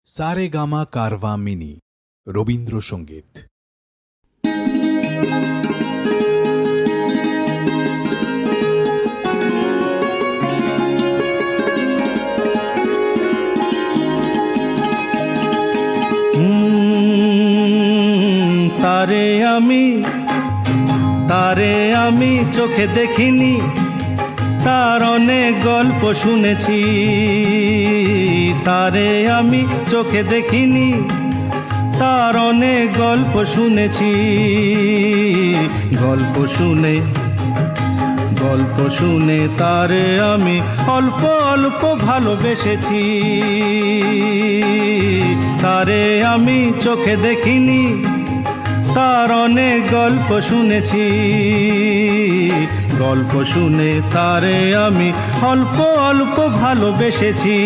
Saregama Carvaan mini Rabindrasangeet. তারে আমি চোখে দেখিনি, তার অনেক গল্প শুনেছি। তারে আমি চোখে দেখিনি, তার অনেক গল্প শুনেছি। গল্প শুনে তারে আমি অল্প অল্প ভালোবেসেছি। তারে আমি চোখে দেখিনি, তার অনেক গল্প শুনেছি। গল্প শুনে তারে আমি অল্প অল্প ভালোবেসেছি।